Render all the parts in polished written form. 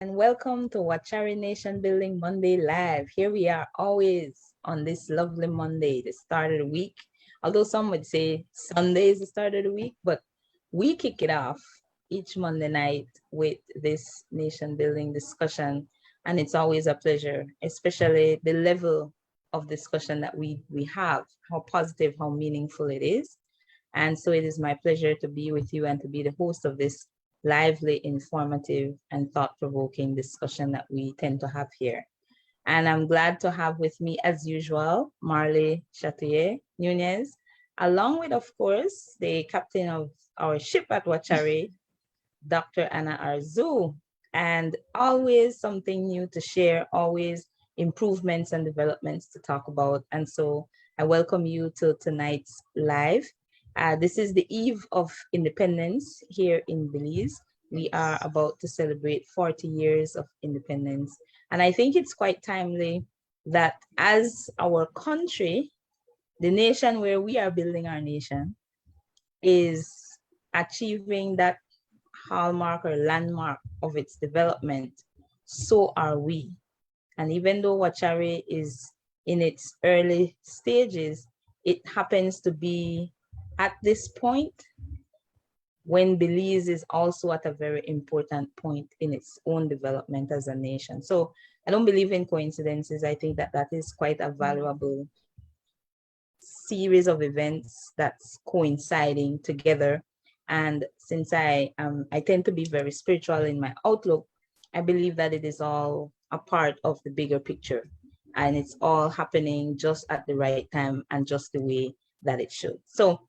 and welcome to Wachari Nation Building Monday Live. Here we are always on this lovely Monday, the start of the week. Although some would say Sunday is the start of the week, but we kick it off each Monday night with this nation building discussion. And it's always a pleasure, especially the level of discussion that we have, how positive, how meaningful it is. And so it is my pleasure to be with you and to be the host of this lively, informative, and thought provoking discussion that we tend to have here. And I'm glad to have with me, as usual, Marley Chatouillet Nunez, along with, of course, the captain of our ship at Wachari, Dr. Anna Arzu, and always something new to share, always improvements and developments to talk about. And so I welcome you to tonight's live. This is the eve of independence here in Belize. We are about to celebrate 40 years of independence. And I think it's quite timely that as our country, the nation where we are building our nation, is achieving that hallmark or landmark of its development, so are we. And even though Wachari is in its early stages, it happens to be at this point when Belize is also at a very important point in its own development as a nation. So I don't believe in coincidences. I think that that is quite a valuable series of events that's coinciding together. And since I tend to be very spiritual in my outlook, I believe that it is all a part of the bigger picture, and it's all happening just at the right time and just the way that it should. So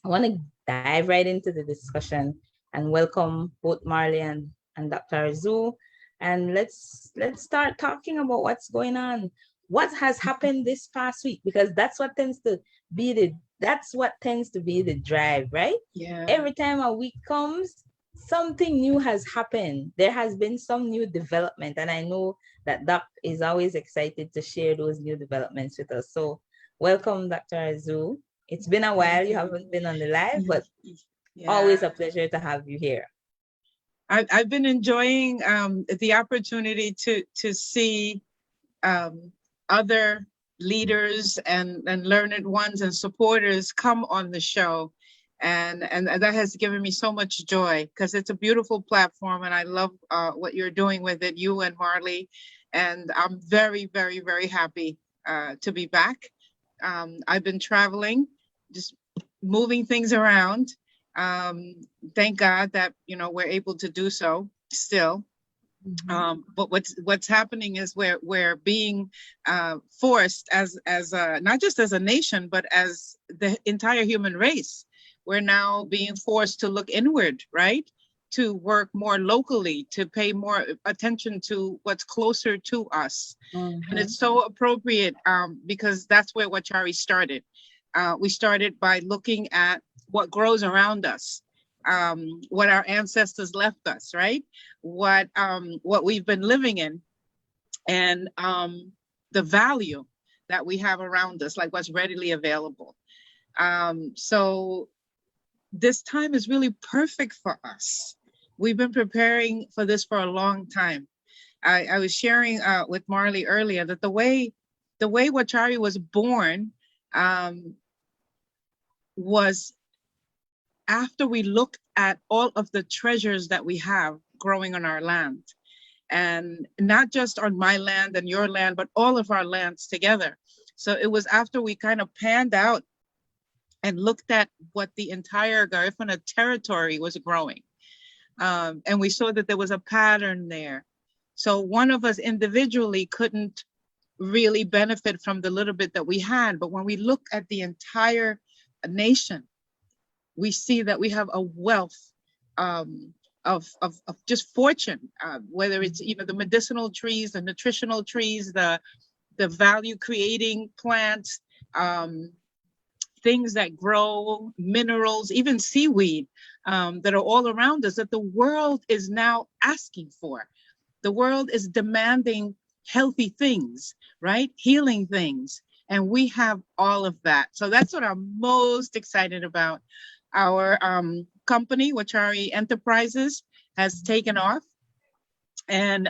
I want to dive right into the discussion and welcome both Marley and Dr. Arzu. And let's start talking about what's going on. What has happened this past week? Because that's what tends to be the drive, right? Yeah. Every time a week comes, something new has happened. There has been some new development. And I know that Doc is always excited to share those new developments with us. So welcome, Dr. Arzu. It's been a while. You haven't been on the live, but always a pleasure to have you here. I've been enjoying the opportunity to see other leaders and learned ones and supporters come on the show. And that has given me so much joy because it's a beautiful platform and I love what you're doing with it, you and Marley. And I'm very, very, very happy to be back. I've been traveling, just moving things around. Thank God that, we're able to do so still. But what's happening is we're being forced as not just as a nation, but as the entire human race. We're now being forced to look inward, right? To work more locally, to pay more attention to what's closer to us. And it's so appropriate because that's where Wachari started. We started by looking at what grows around us, what our ancestors left us, right? What we've been living in, and the value that we have around us, like what's readily available. So this time is really perfect for us. We've been preparing for this for a long time. I was sharing with Marley earlier that the way Wachari was born was after we looked at all of the treasures that we have growing on our land, and not just on my land and your land, but all of our lands together. So it was after we kind of panned out and looked at what the entire Garifuna territory was growing. And we saw that there was a pattern there. So one of us individually couldn't really benefit from the little bit that we had. But when we look at the entire nation, we see that we have a wealth of just fortune, whether it's the medicinal trees, the nutritional trees, the value creating plants, things that grow, minerals, even seaweed that are all around us that the world is now asking for. The world is demanding healthy things, right? Healing things. And we have all of that. So that's what I'm most excited about. Our company, Wachari Enterprises, has taken off. And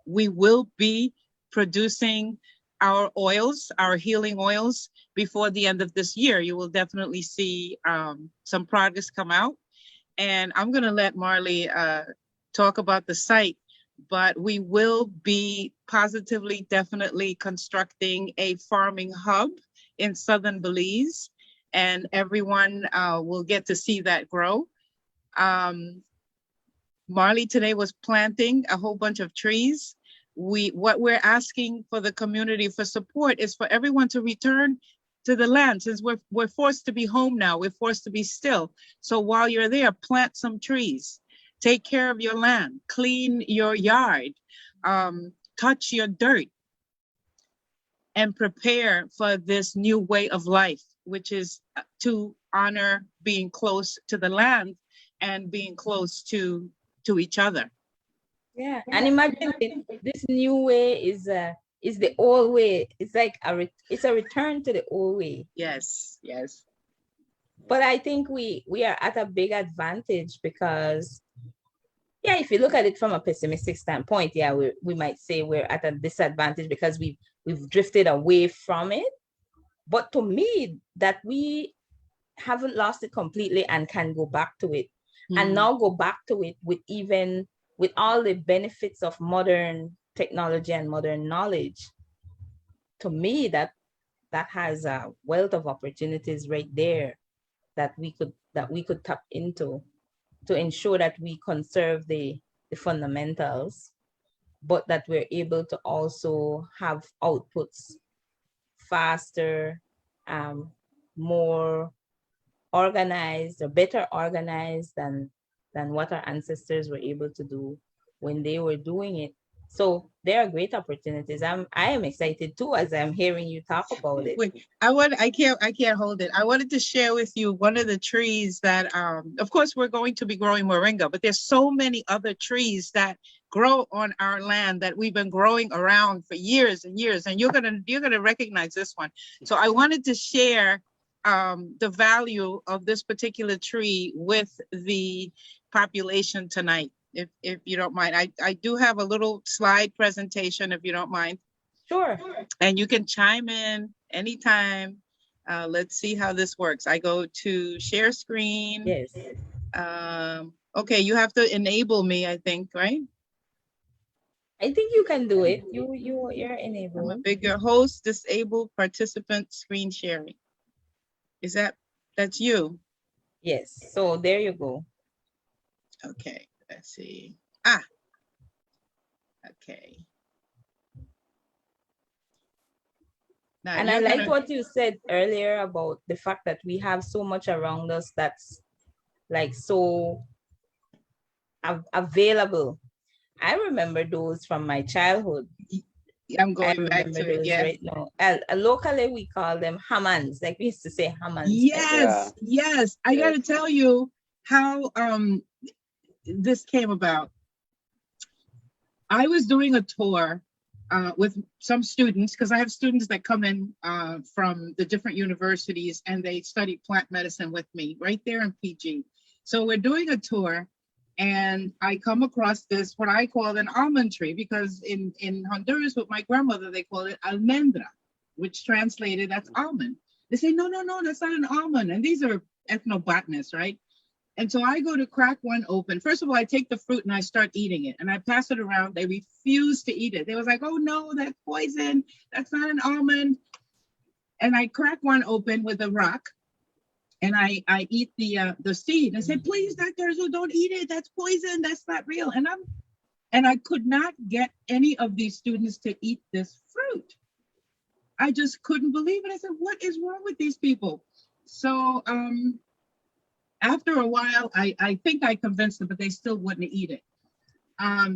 we will be producing our oils, our healing oils, before the end of this year. You will definitely see some products come out. And I'm going to let Marley talk about the site, but we will be positively, definitely constructing a farming hub in southern Belize, and everyone will get to see that grow. Marley today was planting a whole bunch of trees. What we're asking for the community for support is for everyone to return to the land, since we're forced to be home now. We're forced to be still. So while you're there, plant some trees, take care of your land, clean your yard, touch your dirt, and prepare for this new way of life, which is to honor being close to the land and being close to each other. Yeah, and imagine this new way is the old way. It's like it's a return to the old way. Yes, yes. But I think we are at a big advantage because, yeah, if you look at it from a pessimistic standpoint, yeah, we might say we're at a disadvantage because we've drifted away from it. But to me, that we haven't lost it completely and can go back to it, and now go back to it with all the benefits of modern technology and modern knowledge. To me, that has a wealth of opportunities right there that we could tap into to ensure that we conserve the fundamentals, but that we're able to also have outputs faster, more organized or better organized than what our ancestors were able to do when they were doing it. So there are great opportunities. I am excited too as I'm hearing you talk about it. Wait, I can't hold it. I wanted to share with you one of the trees that of course we're going to be growing moringa, but there's so many other trees that grow on our land that we've been growing around for years and years, and you're gonna recognize this one. So I wanted to share the value of this particular tree with the population tonight, if you don't mind. I do have a little slide presentation, if you don't mind. Sure. And you can chime in anytime. Let's see how this works. I go to share screen. Yes. Okay, you have to enable me, I think, right? I think you can do it. You're enabled. I'm a bigger host, disable participant screen sharing. That's you? Yes. So there you go. Okay, let's see. Okay. Now, and I like what you said earlier about the fact that we have so much around us that's like so available. I remember those from my childhood. I'm going back to it. Yeah. Right now. Locally, we call them hammans. Like we used to say hammans. Yes, yes. I got to tell you how this came about. I was doing a tour with some students, because I have students that come in from the different universities and they study plant medicine with me right there in PG. So we're doing a tour and I come across this, what I call an almond tree, because in Honduras with my grandmother, they call it almendra, which translated, that's almond. They say, no, that's not an almond. And these are ethnobotanists, right? And so I go to crack one open. First of all, I take the fruit and I start eating it and I pass it around. They refuse to eat it. They was like, oh no, that's poison. That's not an almond. And I crack one open with a rock and I eat the seed and say, please, Dr. Erzo, don't eat it. That's poison. That's not real. And I could not get any of these students to eat this fruit. I just couldn't believe it. I said, what is wrong with these people? So after a while, I think I convinced them, but they still wouldn't eat it.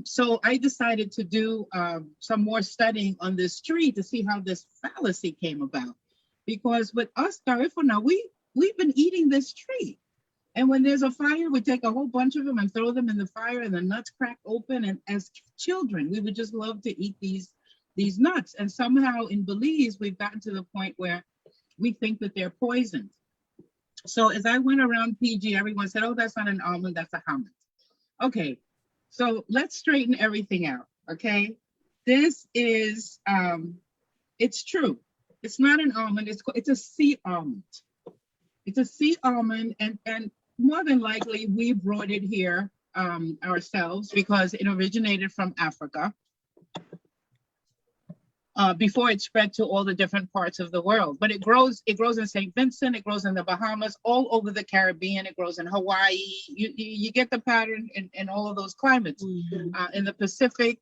So I decided to do some more studying on this tree to see how this fallacy came about. Because with us, Garifuna, we've been eating this tree. And when there's a fire, we take a whole bunch of them and throw them in the fire and the nuts crack open. And as children, we would just love to eat these nuts. And somehow in Belize, we've gotten to the point where we think that they're poisoned. So as I went around PG, everyone said, oh, that's not an almond, that's a hamad. Okay, So let's straighten everything out, okay? This is, it's true. It's not an almond, it's a sea almond. It's a sea almond, and more than likely we brought it here ourselves because it originated from Africa before it spread to all the different parts of the world. But it grows in St. Vincent, it grows in the Bahamas, all over the Caribbean, it grows in Hawaii. You get the pattern in all of those climates. In the Pacific,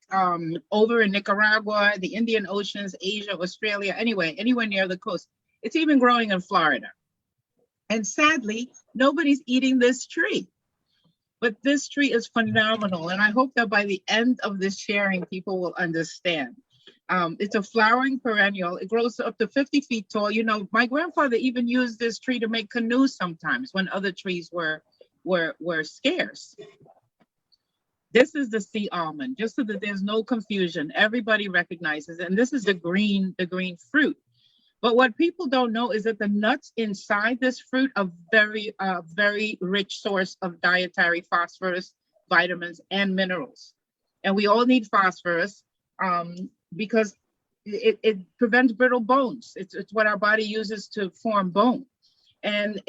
over in Nicaragua, the Indian Oceans, Asia, Australia, anyway, anywhere near the coast. It's even growing in Florida. And sadly, nobody's eating this tree. But this tree is phenomenal. And I hope that by the end of this sharing, people will understand. It's a flowering perennial. It grows up to 50 feet tall. You know, my grandfather even used this tree to make canoes sometimes when other trees were scarce. This is the sea almond, just so that there's no confusion. Everybody recognizes it. And this is the green fruit. But what people don't know is that the nuts inside this fruit are very rich source of dietary phosphorus, vitamins, and minerals. And we all need phosphorus because it prevents brittle bones. It's what our body uses to form bone and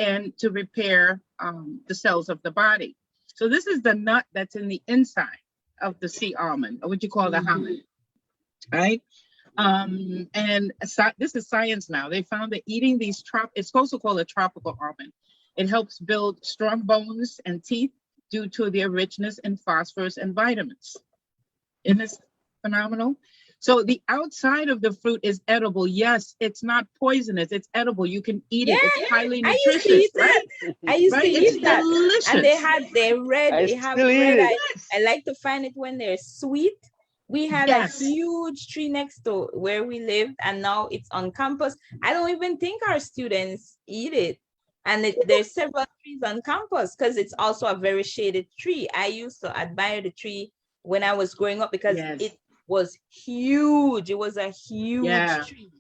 to repair the cells of the body. So this is the nut that's in the inside of the sea almond, or what you call the almond, right? This is science now. They found that eating these it's also called a tropical almond. It helps build strong bones and teeth due to their richness in phosphorus and vitamins. Isn't this phenomenal? So the outside of the fruit is edible. Yes, it's not poisonous. It's edible. You can eat it. It's highly nutritious, right? I used to eat that. Delicious. And they have red. I like to find it when they're sweet. We had a huge tree next to where we lived, and now it's on campus. I don't even think our students eat it. And there's several trees on campus because it's also a very shaded tree. I used to admire the tree when I was growing up because it was huge. It was a huge tree.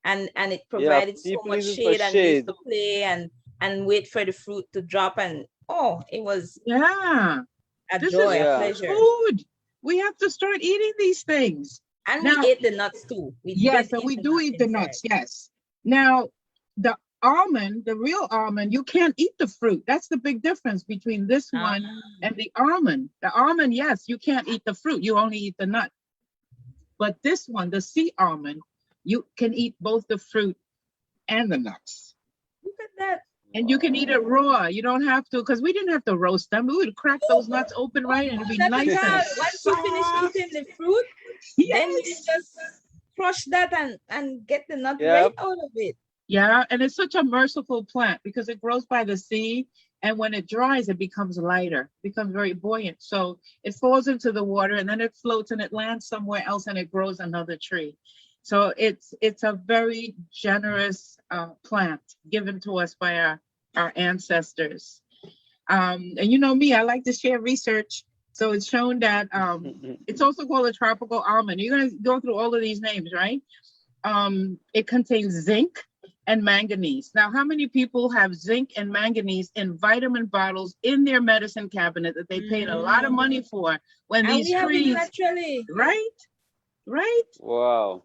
And it provided so much shade, and used to play and wait for the fruit to drop. And it was a joy, a pleasure. Food. We have to start eating these things. And we ate the nuts too. We do eat the nuts, yes. Now, the almond, the real almond, you can't eat the fruit. That's the big difference between this one and the almond. The almond, yes, you can't eat the fruit. You only eat the nut. But this one, the sea almond, you can eat both the fruit and the nuts. Look at that. And you can eat it raw. You don't have to, because we didn't have to roast them. We would crack those nuts open and it'd be nice. Once you finish eating the fruit, then you just crush that and get the nut right out of it. Yeah, and it's such a merciful plant because it grows by the sea. And when it dries, it becomes lighter, becomes very buoyant. So it falls into the water and then it floats and it lands somewhere else and it grows another tree. So it's a very generous plant given to us by our ancestors. And you know me, I like to share research. So it's shown that it's also called a tropical almond. You're going to go through all of these names, right? It contains zinc and manganese. Now, how many people have zinc and manganese in vitamin bottles in their medicine cabinet that they paid a lot of money for when these trees, right? Wow.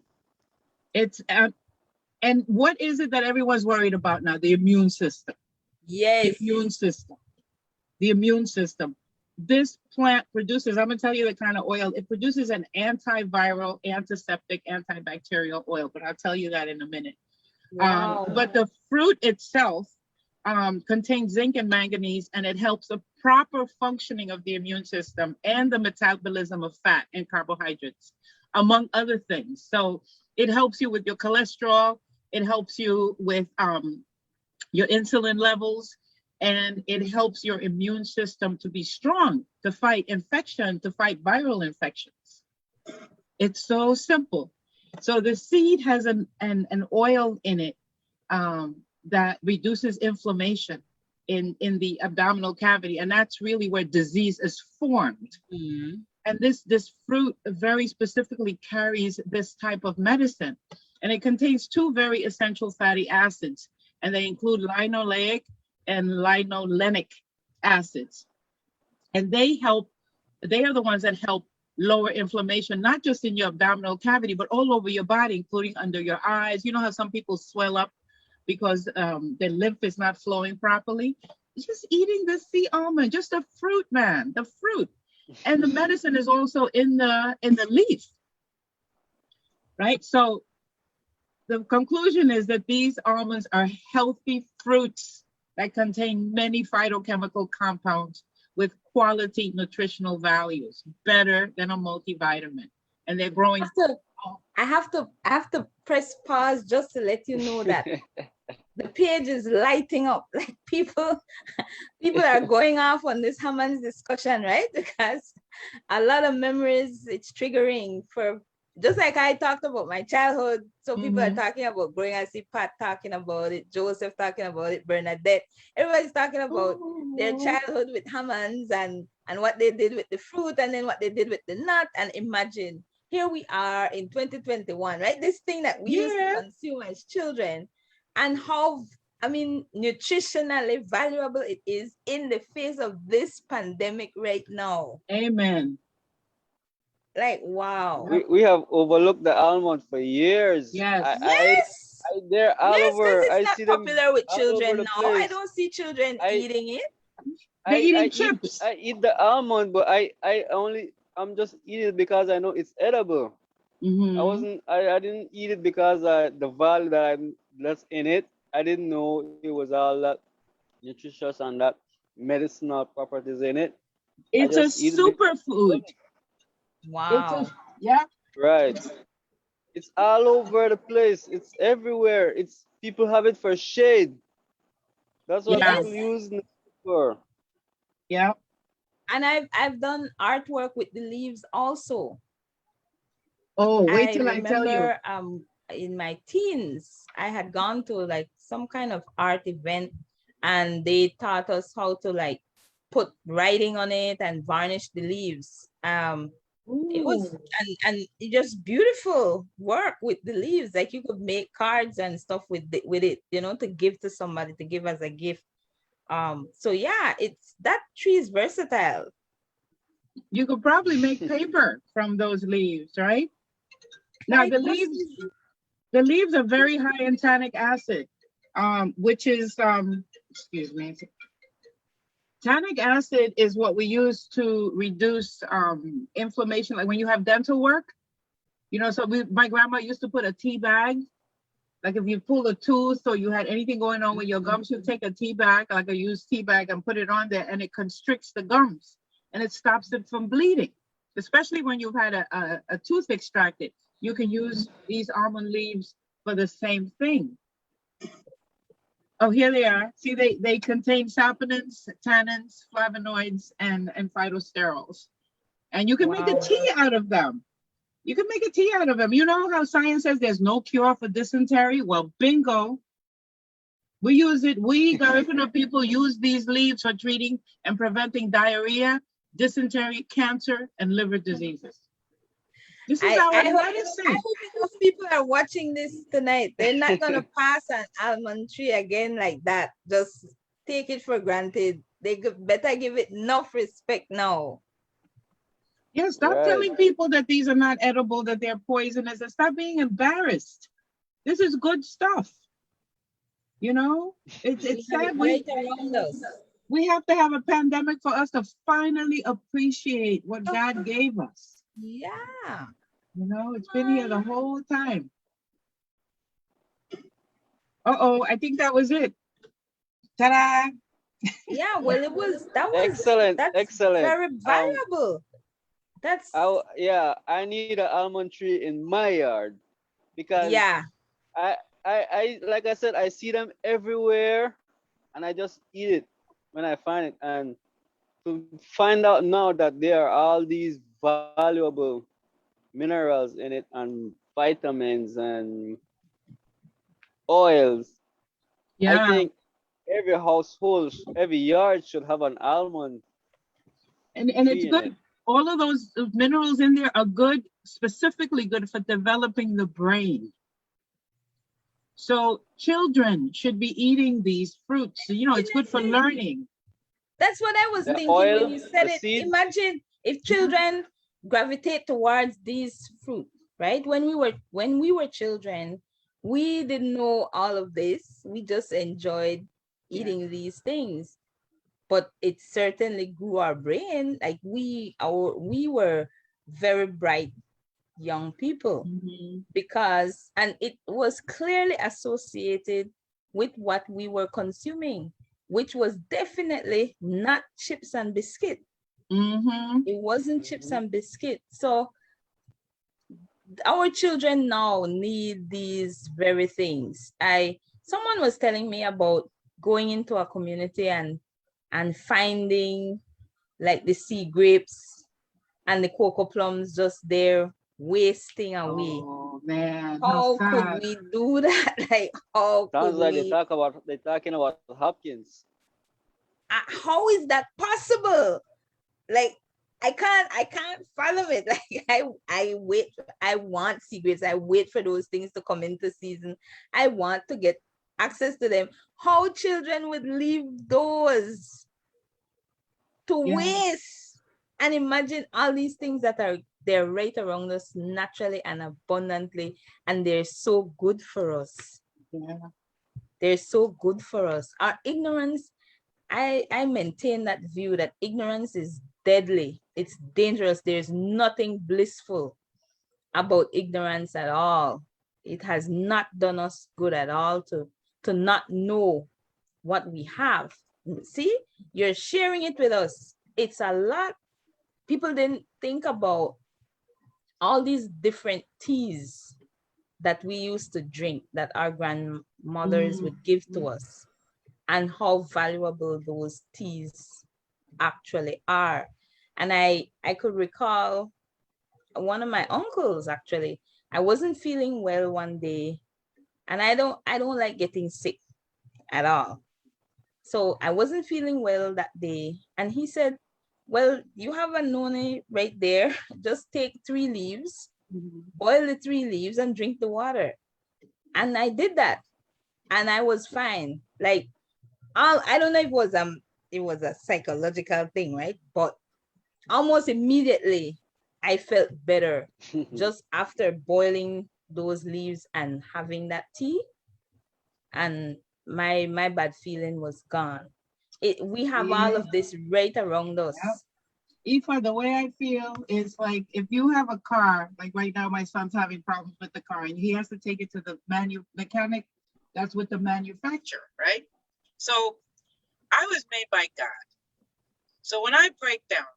It's and what is it that everyone's worried about now? The immune system. Yes. The immune system. This plant produces, I'm going to tell you the kind of oil. It produces an antiviral, antiseptic, antibacterial oil, but I'll tell you that in a minute. Wow. But the fruit itself contains zinc and manganese, and it helps the proper functioning of the immune system and the metabolism of fat and carbohydrates, among other things. So it helps you with your cholesterol. It helps you with your insulin levels, and it helps your immune system to be strong, to fight infection, to fight viral infections. It's so simple. So the seed has an oil in it that reduces inflammation in the abdominal cavity, and that's really where disease is formed. Mm-hmm. And this fruit very specifically carries this type of medicine. And it contains two very essential fatty acids, and they include linoleic and linolenic acids. And they help They are the ones that help lower inflammation, not just in your abdominal cavity, but all over your body, including under your eyes. You know how some people swell up because their lymph is not flowing properly? Just eating the sea almond, just a fruit, man, the fruit. And the medicine is also in the leaf, right? So the conclusion is that these almonds are healthy fruits that contain many phytochemical compounds with quality nutritional values, better than a multivitamin. And they're growing. I have to press pause just to let you know that the page is lighting up. Like people are going off on this Hammond's discussion, right? Because a lot of memories it's triggering for, just like I talked about my childhood. So people are talking about growing. I see Pat talking about it, Joseph talking about it, Bernadette. Everybody's talking about their childhood with Hammonds and what they did with the fruit and then what they did with the nut. And imagine, here we are in 2021, right? This thing that we used to consume as children, and how, I mean, nutritionally valuable it is in the face of this pandemic right now. Amen. Like, wow. We have overlooked the almond for years. Yes. They're all over. It's I not see them popular with children now. place. I don't see children eating it. They're eating chips. I eat the almond, but I'm just eating it because I know it's edible. I didn't eat it because the value that's in it. I didn't know it was all that nutritious and that medicinal properties in it. It's a superfood. Wow. Right. It's all over the place. It's everywhere. It's people have it for shade. That's what people use it for. Yeah. And I've done artwork with the leaves also. Oh, wait till I tell you. In my teens, I had gone to like some kind of art event, and they taught us how to like put writing on it and varnish the leaves. It was and it just beautiful work with the leaves. Like you could make cards and stuff with it, you know, to give to somebody, to give as a gift. So yeah, it's, that tree is versatile. You could probably make paper from those leaves, right? Now the leaves are very high in tannic acid, which is excuse me. Tannic acid is what we use to reduce inflammation. Like when you have dental work, you know, so my grandma used to put a tea bag. Like if you pull a tooth or you had anything going on with your gums, you take a tea bag, like a used tea bag, and put it on there, and it constricts the gums and it stops it from bleeding. Especially when you've had a tooth extracted, you can use these almond leaves for the same thing. Oh, here they are. See, they contain saponins, tannins, flavonoids, and phytosterols. And you can make a tea out of them. You can make a tea out of them. You know how science says there's no cure for dysentery? Well, bingo. We use it. We, Garifuna people, use these leaves for treating and preventing diarrhea, dysentery, cancer, and liver diseases. This is our medicine. I hope enough people are watching this tonight. They're not going to pass an almond tree again like that. Just take it for granted. They better give it enough respect now. Yeah, stop telling people that these are not edible, that they're poisonous, and stop being embarrassed. This is good stuff. You know, it's sad. We have to have a pandemic for us to finally appreciate what God gave us. Yeah. You know, it's been here the whole time. I think that was it. Ta-da! Yeah, well, that was excellent. Very valuable. I need an almond tree in my yard because I like I said, I see them everywhere and I just eat it when I find it. And to find out now that there are all these valuable minerals in it and vitamins and oils. I think every household, every yard should have an almond. And it's good. All of those minerals in there are good, specifically good for developing the brain. So children should be eating these fruits. You know, it's good for learning. That's what I was thinking when you said it. Seed. If children gravitate towards these fruit, right? When we were children, we didn't know all of this. We just enjoyed eating these things. But it certainly grew our brain. Like we were very bright young people, because, and it was clearly associated with what we were consuming, which was definitely not chips and biscuit. It wasn't chips and biscuit. So our children now need these very things. Someone was telling me about going into a community and finding like the sea grapes and the cocoa plums just there wasting away. Oh man, how could we do that? Like, how sounds could like we? they're talking about Hopkins. How is that possible? Like, I can't fathom it. Like, I wait. I want sea grapes. I wait for those things to come into season. I want to get access to them. How children would leave those to waste? And imagine all these things that they're right around us naturally and abundantly, and they're so good for us. They're so good for us. Our ignorance, I maintain that view that ignorance is deadly. It's dangerous. There's nothing blissful about ignorance at all. It has not done us good at all to not know what we have. See, you're sharing it with us. It's a lot. People didn't think about all these different teas that we used to drink that our grandmothers would give to us, and how valuable those teas actually are. And I could recall one of my uncles, actually. I wasn't feeling well one day, and I don't like getting sick at all. So I wasn't feeling well that day, and he said, well, you have a noni right there. Just take 3 leaves, boil the 3 leaves and drink the water. And I did that, and I was fine. Like, I don't know if it was a psychological thing, right? But almost immediately I felt better just after boiling those leaves and having that tea, and my bad feeling was gone. We have all of this right around us. Aoife, the way I feel is like if you have a car, like right now my son's having problems with the car and he has to take it to the mechanic that's with the manufacturer, right? So I was made by God. So when I break down,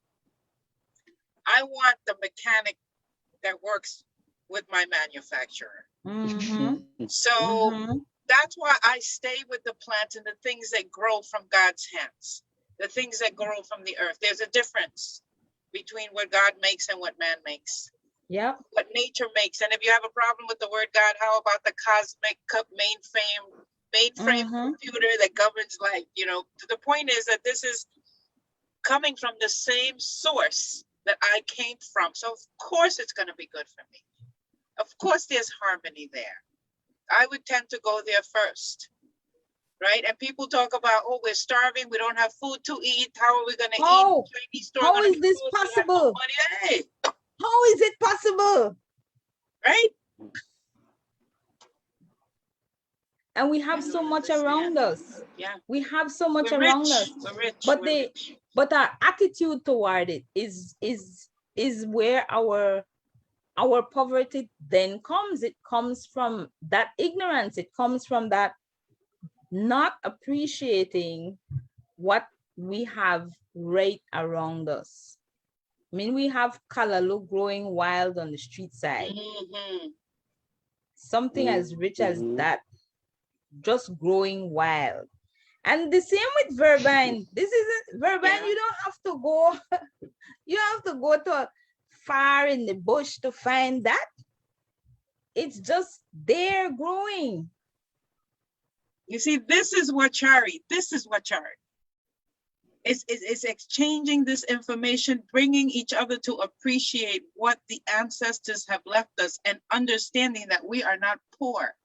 I want the mechanic that works with my manufacturer. So that's why I stay with the plants and the things that grow from God's hands, the things that grow from the earth. There's a difference between what God makes and what man makes. Yeah. What nature makes. And if you have a problem with the word God, how about the cosmic mainframe computer that governs life? You know, the point is that this is coming from the same source that I came from. So of course it's going to be good for me. Of course there's harmony there. I would tend to go there first, right? And people talk about, oh, we're starving, we don't have food to eat. How are we going to eat? Chinese store how is this possible? Hey. How is it possible? Right? And we have so much around us. Yeah. We have so much around us. We're rich. But our attitude toward it is where our poverty then comes. It comes from that ignorance. It comes from that not appreciating what we have right around us. I mean, we have callaloo growing wild on the street side. Something as rich as that, just growing wild. And the same with verbine. This isn't verbine. You don't have to go. You have to go to far in the bush to find that. It's just there growing. You see, this is Wachari. This is Wachari. It's exchanging this information, bringing each other to appreciate what the ancestors have left us and understanding that we are not poor.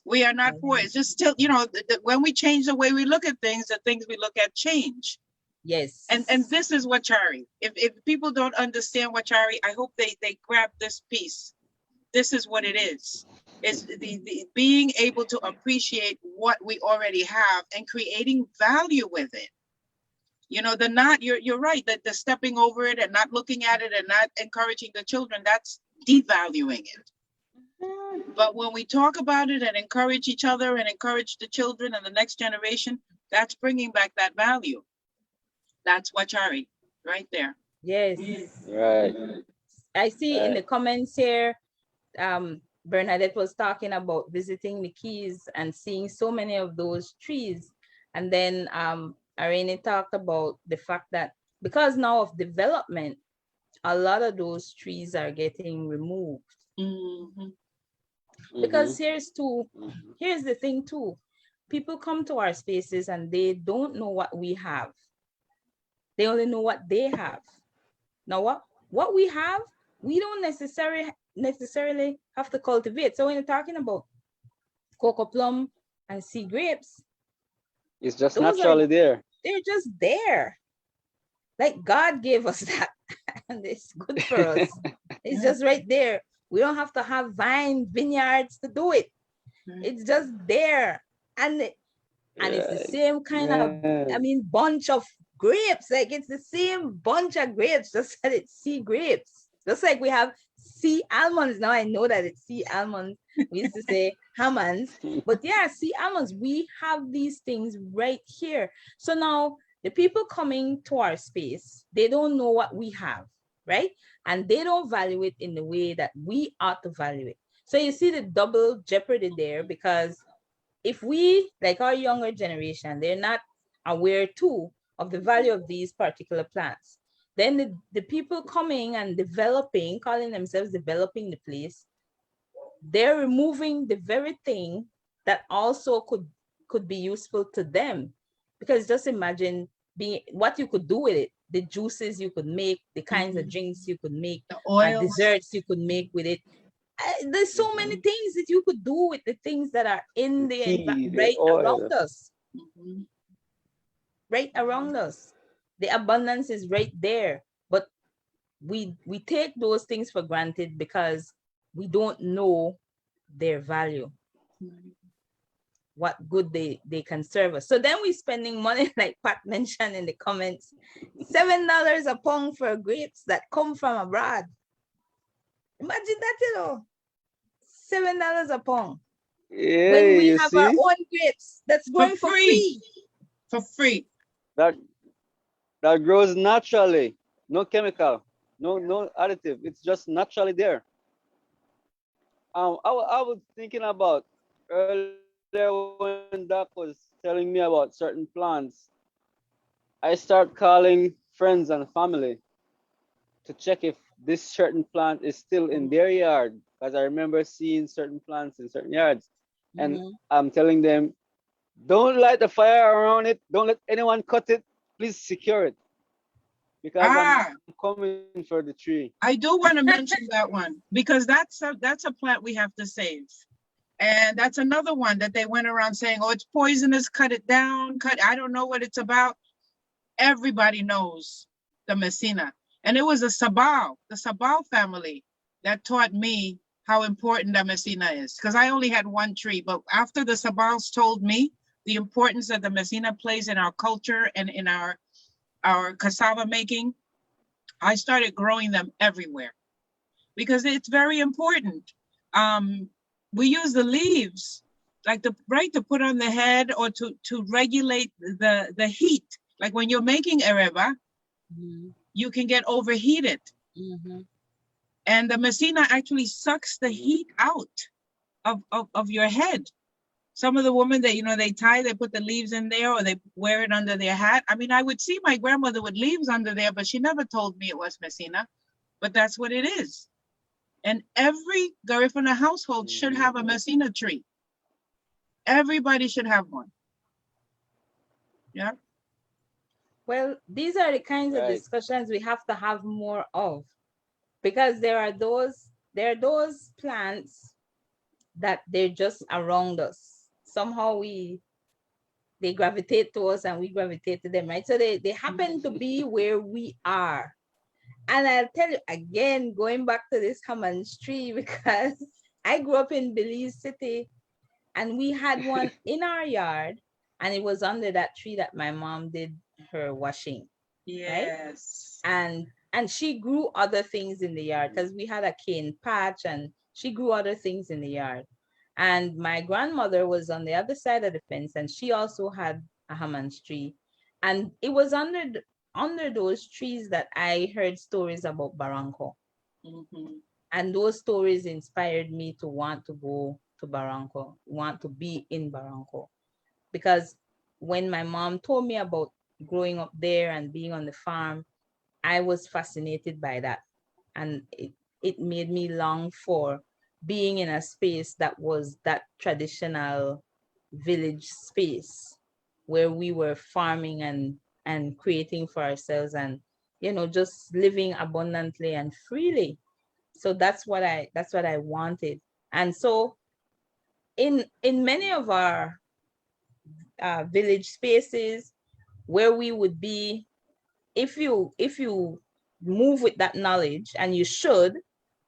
We are not poor. It's just still, you know, when we change the way we look at things, the things we look at change. Yes. And this is Wachari. If people don't understand Wachari, I hope they grab this piece. This is what it is. It's the being able to appreciate what we already have and creating value with it. You know, you're right, that the stepping over it and not looking at it and not encouraging the children, that's devaluing it. But when we talk about it and encourage each other and encourage the children and the next generation, that's bringing back that value. That's Wachari right there. Yes. Right. I see in the comments here, Bernadette was talking about visiting the Keys and seeing so many of those trees. And then Irene talked about the fact that because now of development, a lot of those trees are getting removed. Because here's the thing too. People come to our spaces and they don't know what we have. They only know what they have. Now what we have, we don't necessarily have to cultivate. So when you're talking about cocoa plum and sea grapes, it's just naturally there. They're just there. Like God gave us that, and it's good for us. It's just right there. We don't have to have vineyards to do it. It's just there. And it's the same kind of, bunch of grapes. Like it's the same bunch of grapes, just that it's sea grapes. Just like we have sea almonds. Now I know that it's sea almonds. We used to say almonds, but yeah, sea almonds. We have these things right here. So now the people coming to our space, they don't know what we have, right? And they don't value it in the way that we ought to value it. So you see the double jeopardy there, because if we, like our younger generation, they're not aware too of the value of these particular plants, then the people coming and developing, calling themselves developing the place, they're removing the very thing that also could be useful to them. Because just imagine what you could do with it, the juices you could make, the kinds of drinks you could make, the oils, desserts you could make with it. There's so many things that you could do with the things that are in the around us. Right around us. The abundance is right there. But we take those things for granted because we don't know their value. What good they can serve us. So then we're spending money, like Pat mentioned in the comments, $7 a pound for grapes that come from abroad. Imagine that, $7 a pound. Yeah, when we have our own grapes that's growing for free. For free. That grows naturally, no chemical, no additive. It's just naturally there. I was thinking about earlier when Doc was telling me about certain plants. I start calling friends and family to check if this certain plant is still in their yard, because I remember seeing certain plants in certain yards. And I'm telling them, don't light the fire around it. Don't let anyone cut it. Please secure it, because I'm coming for the tree. I do want to mention that one, because that's a plant we have to save. And that's another one that they went around saying, oh, it's poisonous, cut it down, I don't know what it's about. Everybody knows the Messina. And it was the Sabal family that taught me how important the Messina is. Because I only had one tree, but after the Sabals told me the importance that the Messina plays in our culture and in our cassava making, I started growing them everywhere because it's very important. We use the leaves, like to put on the head or to regulate the heat. Like when you're making ereba, you can get overheated. And the Messina actually sucks the heat out of your head. Some of the women that, they put the leaves in there or they wear it under their hat. I mean, I would see my grandmother with leaves under there, but she never told me it was Messina. But that's what it is. And every Garifuna household should have a Messina tree. Everybody should have one. Yeah. Well, these are the kinds of discussions we have to have more of, because there are those plants that they're just around us. Somehow they they gravitate to us and we gravitate to them, right? So they happen to be where we are. And I'll tell you again, going back to this Hammond's tree, because I grew up in Belize City and we had one in our yard, and it was under that tree that my mom did her washing. Yes. Right? And she grew other things in the yard because we had a cane patch, and she grew other things in the yard. And my grandmother was on the other side of the fence, and she also had a Hammond's tree. And it was under those trees that I heard stories about Barranco. Mm-hmm. And those stories inspired me to want to go to Barranco, want to be in Barranco. Because when my mom told me about growing up there and being on the farm, I was fascinated by that. And it made me long for being in a space that was that traditional village space where we were farming and creating for ourselves and, just living abundantly and freely. So that's what I wanted. And so in many of our village spaces where we would be, if you move with that knowledge, and you should,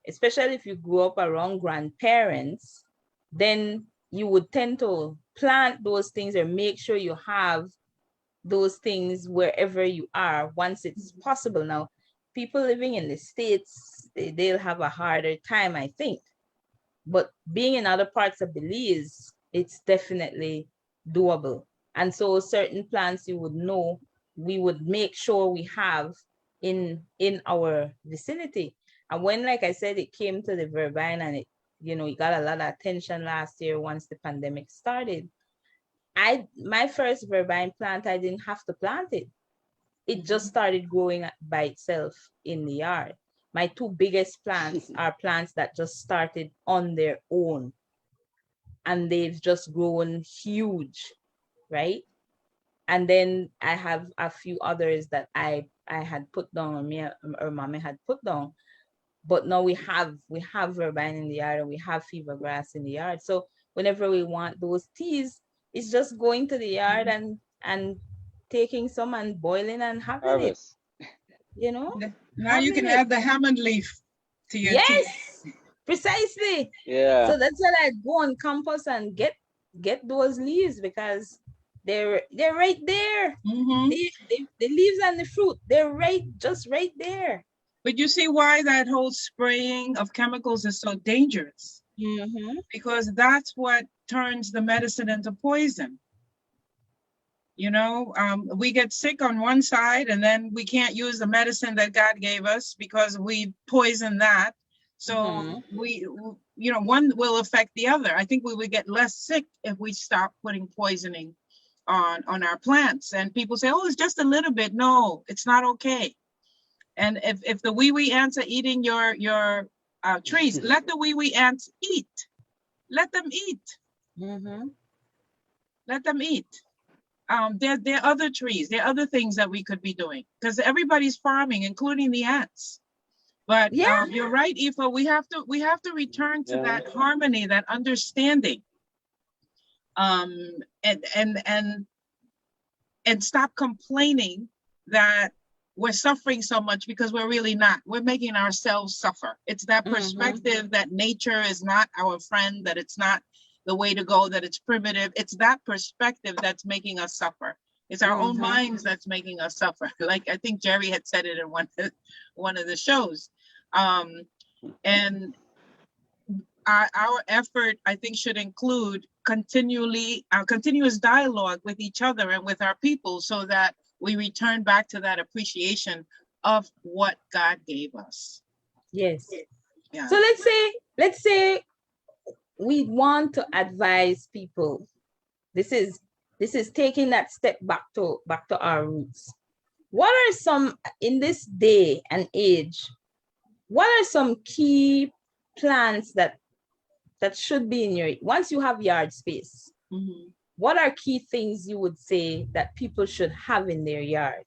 especially if you grew up around grandparents, then you would tend to plant those things or make sure you have those things wherever you are once it's possible. Now, people living in the States, they'll have a harder time, I think. But being in other parts of Belize, it's definitely doable. And so certain plants you would know, we would make sure we have in our vicinity. And when, like I said, it came to the verbine and it got a lot of attention last year once the pandemic started. My first verbine plant, I didn't have to plant it. It just started growing by itself in the yard. My two biggest plants are plants that just started on their own, and they've just grown huge, right? And then I have a few others that I had put down, or mommy had put down. But now we have verbine in the yard, and we have fever grass in the yard. So whenever we want those teas, it's just going to the yard and taking some and boiling and having Harvest. it. Now you can add the Hammond leaf to your tea. Yes, precisely. Yeah. So that's why I go on campus and get those leaves, because they're right there. Mm-hmm. The leaves and the fruit, they're just right there. But you see why that whole spraying of chemicals is so dangerous? Mm-hmm. Because that's what turns the medicine into poison. We get sick on one side, and then we can't use the medicine that God gave us because we poison that. So one will affect the other. I think we would get less sick if we stop putting poisoning on our plants. And people say, oh, it's just a little bit. No, it's not okay. And if the wee ants are eating your trees, let the wee ants eat. Let them eat. Mm-hmm. Let them eat. There are other trees. There are other things that we could be doing, because everybody's farming, including the ants. But you're right, Aoife. We have to return to that harmony, that understanding, and stop complaining that we're suffering so much, because we're really not. We're making ourselves suffer. It's that perspective that nature is not our friend, that it's not the way to go, that it's primitive. It's that perspective that's making us suffer. It's our own minds that's making us suffer. Like I think Jerry had said it in one of the shows. And our effort, I think, should include continuous dialogue with each other and with our people, so that we return back to that appreciation of what God gave us. Yes. Yeah. So let's say we want to advise people. This is taking that step back to our roots. What are some, in this day and age, what are some key plants that should be in your, once you have yard space, what are key things you would say that people should have in their yard?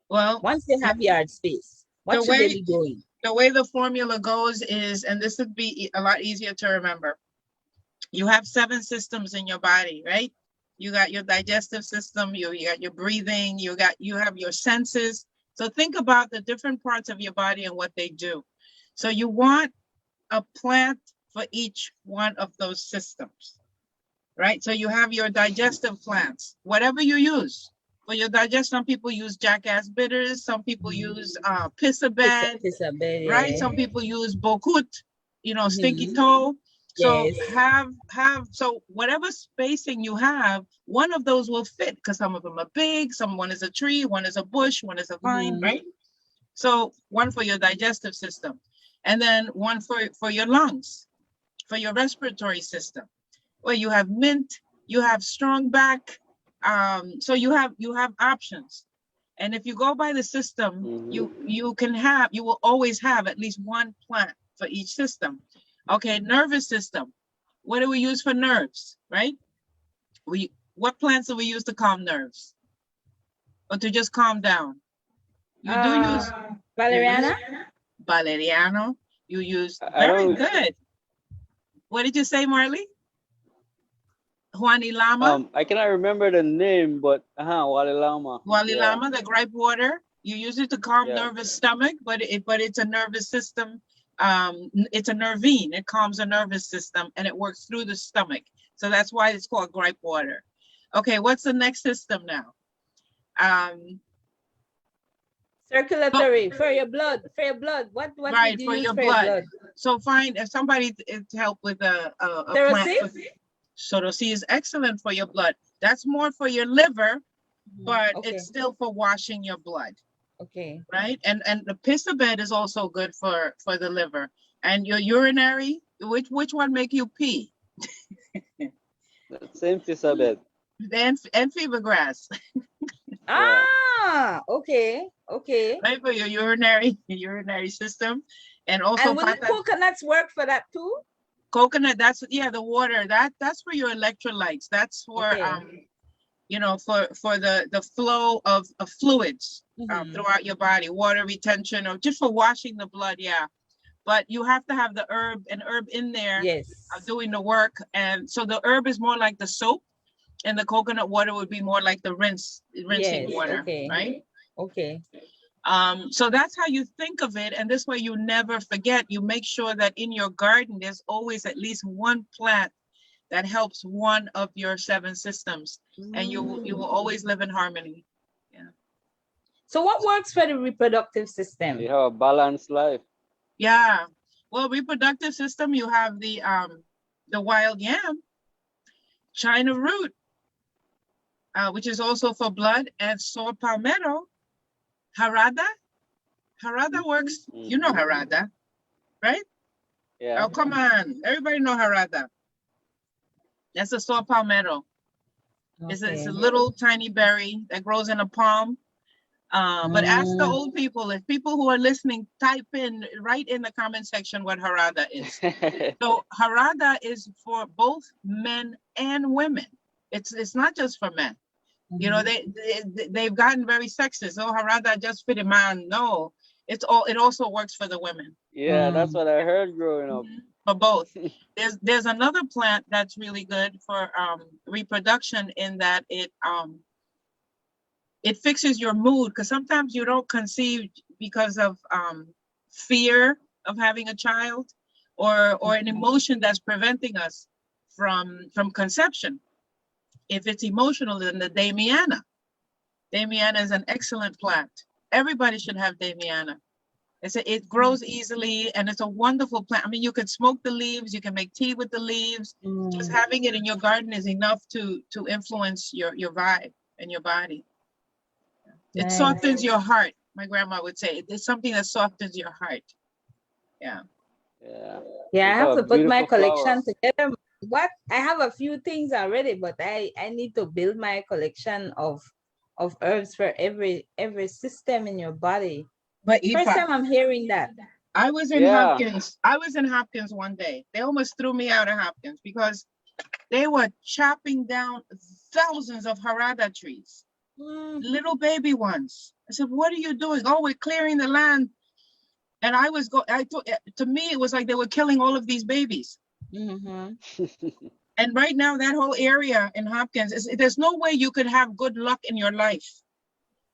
Well, once they have yard space, what should they be doing? The way the formula goes is, and this would be a lot easier to remember, you have 7 systems in your body, right? you got your digestive system, you got your breathing, you have your senses. So think about the different parts of your body and what they do. So you want a plant for each one of those systems, right? So you have your digestive plants, whatever you use. For your digest, some people use jackass bitters, some people use pisabed, right? Yeah. Some people use bokut, stinky toe. So so whatever spacing you have, one of those will fit because some of them are big, one is a tree, one is a bush, one is a vine, right? So one for your digestive system, and then one for your lungs, for your respiratory system. Well, you have mint, you have strong back. So you have options. And if you go by the system, you will always have at least one plant for each system. Okay, nervous system. What do we use for nerves, right? What plants do we use to calm nerves? Or to just calm down? You do use valeriana? Valeriano. You use very good. What did you say, Marley? Juani Lama? I cannot remember the name, but Wali Lama. Wali Lama, the gripe water. You use it to calm nervous stomach, but it's a nervous system. It's a nervine. It calms the nervous system and it works through the stomach. So that's why it's called gripe water. Okay, what's the next system now? Circulatory, for your blood. What right, for your blood. So find if somebody to help with a plant. Sorosi is excellent for your blood. That's more for your liver, but it's still for washing your blood. Okay. Right? And the pisabed is also good for the liver. And your urinary, which one make you pee? The same pisabed. And fever grass. Okay. Right, for your urinary system. And also will the coconuts work for that too? Coconut, that's the water. That's for your electrolytes. That's for for the flow of fluids throughout your body, water retention, or just for washing the blood. But you have to have the herb in there doing the work. And so the herb is more like the soap, and the coconut water would be more like the rinsing water, right? Okay. So that's how you think of it. And this way you never forget. You make sure that in your garden, there's always at least one plant that helps one of your 7 systems. And you will always live in harmony. Yeah. So what works for the reproductive system? You have a balanced life. Yeah. Well, reproductive system, you have the wild yam, China root, which is also for blood, and saw palmetto. Harada works. You know Harada, right? Yeah. Oh, come on. Everybody know Harada. That's a saw palmetto. It's a little tiny berry that grows in a palm. But ask the old people, if people who are listening, write in the comment section what Harada is. So Harada is for both men and women. It's not just for men. You know, they've gotten very sexist. Oh, Harada just for the man. No, it also works for the women. Yeah, that's what I heard growing up. For both. There's another plant that's really good for reproduction in that it fixes your mood, because sometimes you don't conceive because of fear of having a child or an emotion that's preventing us from conception. If it's emotional, then the Damiana. Damiana is an excellent plant. Everybody should have Damiana. It grows easily and it's a wonderful plant. I mean, you can smoke the leaves, you can make tea with the leaves. Just having it in your garden is enough to influence your vibe and your body. It softens your heart. My grandma would say it's something that softens your heart. Yeah. I have to put my collection together. I have a few things already, but I need to build my collection of herbs for every system in your body. But first time I'm hearing that. I was in Hopkins. I was in Hopkins one day. They almost threw me out of Hopkins because they were chopping down thousands of Harada trees, little baby ones. I said, "What are you doing?" "Oh, we're clearing the land." And to me, it was like they were killing all of these babies. And right now, that whole area in Hopkins, there's no way you could have good luck in your life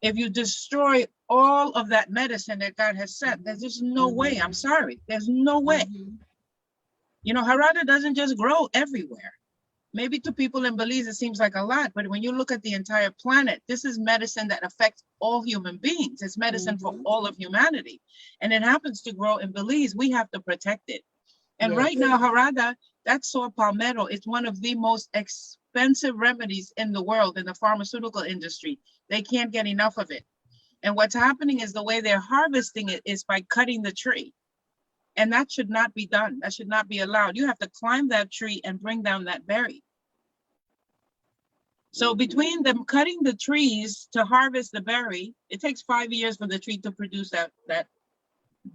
if you destroy all of that medicine that God has sent. There's just no way. I'm sorry. There's no way. You know, Harada doesn't just grow everywhere. Maybe to people in Belize, it seems like a lot, but when you look at the entire planet, this is medicine that affects all human beings. It's medicine for all of humanity. And it happens to grow in Belize. We have to protect it. And right now, Harada, that saw palmetto, is one of the most expensive remedies in the world, in the pharmaceutical industry. They can't get enough of it. And what's happening is the way they're harvesting it is by cutting the tree. And that should not be done. That should not be allowed. You have to climb that tree and bring down that berry. So between them cutting the trees to harvest the berry, it takes 5 years for the tree to produce that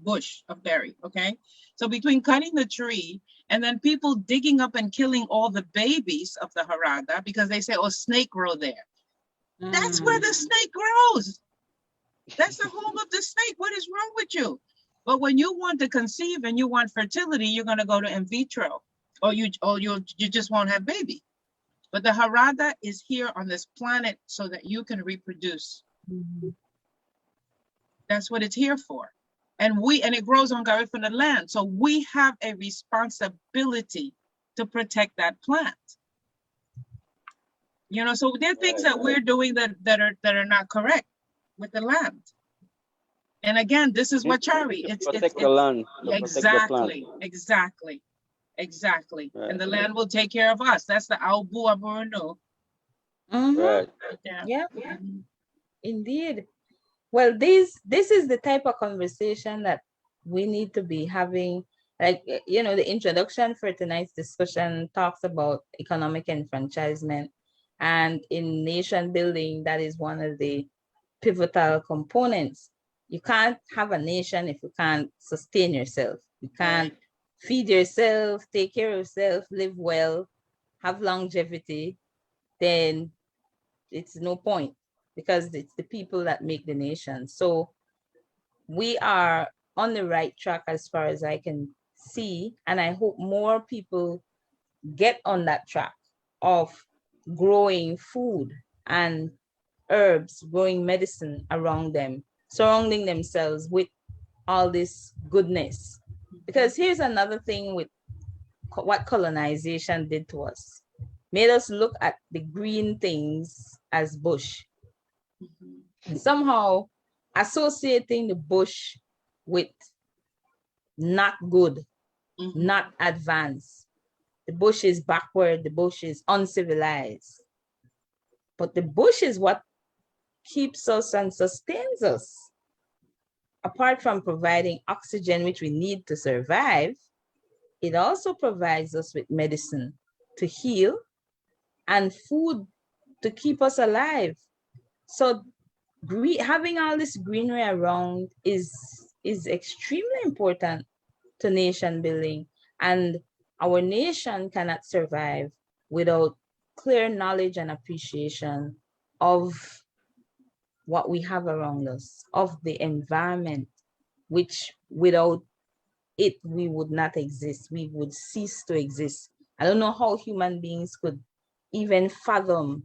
bush of berry, okay? So between cutting the tree and then people digging up and killing all the babies of the Harada because they say, oh, snake grow there. That's where the snake grows. That's the home of the snake. What is wrong with you? But when you want to conceive and you want fertility, you're going to go to in vitro, or you just won't have baby. But the Harada is here on this planet so that you can reproduce. That's what it's here for. And it grows on Garifuna land. So we have a responsibility to protect that plant. You know, so there are things that we're doing that are not correct with the land. And again, this is Wachari. It's the land. Exactly. Right. And the land will take care of us. That's the Aubu Aburunu. Right. Yeah. Indeed. Well, this is the type of conversation that we need to be having. Like, you know, the introduction for tonight's discussion talks about economic enfranchisement. And in nation building, that is one of the pivotal components. You can't have a nation if you can't sustain yourself. You can't feed yourself, take care of yourself, live well, have longevity, then it's no point, because it's the people that make the nation. So we are on the right track as far as I can see, and I hope more people get on that track of growing food and herbs, growing medicine around them, surrounding themselves with all this goodness. Because here's another thing with what colonization did to us. Made us look at the green things as bush. And somehow associating the bush with not good, not advanced. The bush is backward, the bush is uncivilized. But the bush is what keeps us and sustains us. Apart from providing oxygen, which we need to survive, it also provides us with medicine to heal and food to keep us alive. So having all this greenery around is extremely important to nation building. And our nation cannot survive without clear knowledge and appreciation of what we have around us, of the environment, which without it, we would not exist. We would cease to exist. I don't know how human beings could even fathom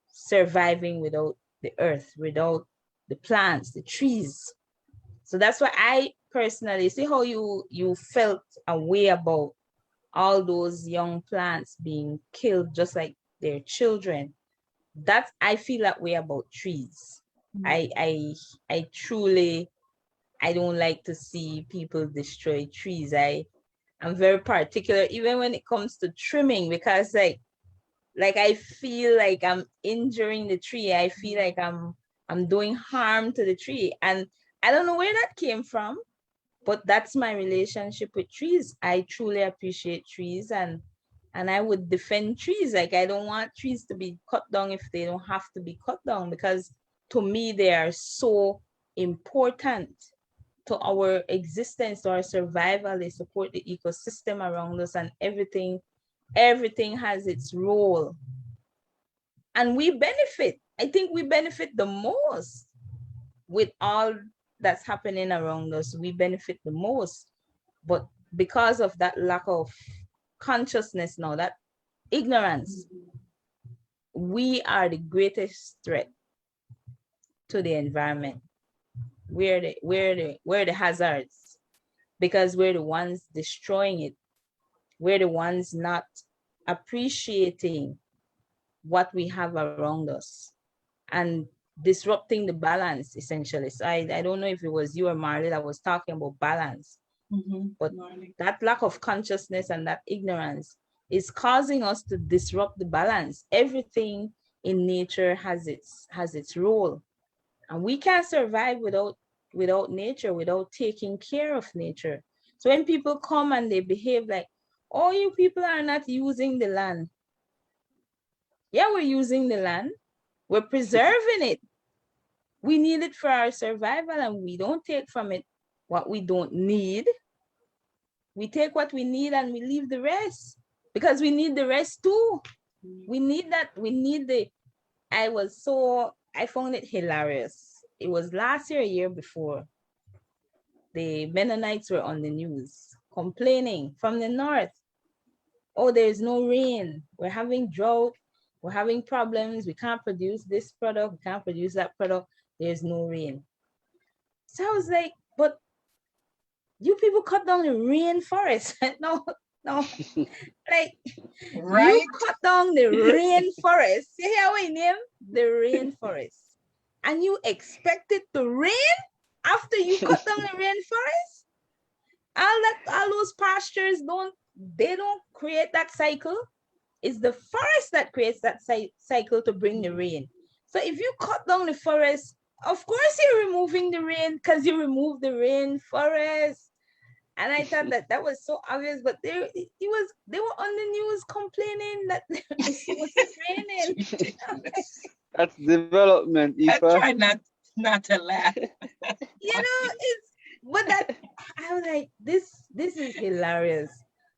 surviving without the earth, without the plants, the trees. So that's why I personally see how you felt a way about all those young plants being killed just like their children. That I feel that way about trees. I truly, I don't like to see people destroy trees. I'm very particular, even when it comes to trimming, because like I feel like I'm injuring the tree. I feel like I'm doing harm to the tree. And I don't know where that came from, but that's my relationship with trees. I truly appreciate trees, and I would defend trees. Like, I don't want trees to be cut down if they don't have to be cut down, because to me, they are so important to our existence, to our survival. They support the ecosystem around us, and everything has its role. And we benefit. I think we benefit the most with all that's happening around us. We benefit the most. But because of that lack of consciousness now, that ignorance. We are the greatest threat to the environment. We're the hazards because we're the ones destroying it. We're the ones not appreciating what we have around us and disrupting the balance, essentially. So I don't know if it was you or Marley that was talking about balance, but Marley, that lack of consciousness and that ignorance is causing us to disrupt the balance. Everything in nature has its role, and we can't survive without nature, without taking care of nature. So when people come and they behave like, oh, you people are not using the land. Yeah, we're using the land. We're preserving it. We need it for our survival, and we don't take from it what we don't need. We take what we need and we leave the rest because we need the rest too. We need that. We need the, I found it hilarious. It was last year, a year before. The Mennonites were on the news complaining from the north. Oh, there's no rain. We're having drought. We're having problems. We can't produce this product. We can't produce that product. There's no rain. So I was like, but you people cut down the rainforest. No. Like, right? You cut down the rainforest. You hear what I name? The rainforest. And you expect it to rain after you cut down the rainforest? All those pastures don't create that cycle. It's the forest that creates that cycle to bring the rain. So if you cut down the forest, of course you're removing the rain because you remove the rainforest. And I thought that was so obvious, but they were on the news complaining that it was raining. That's development, Aoife. I try not to laugh. I was like, this is hilarious.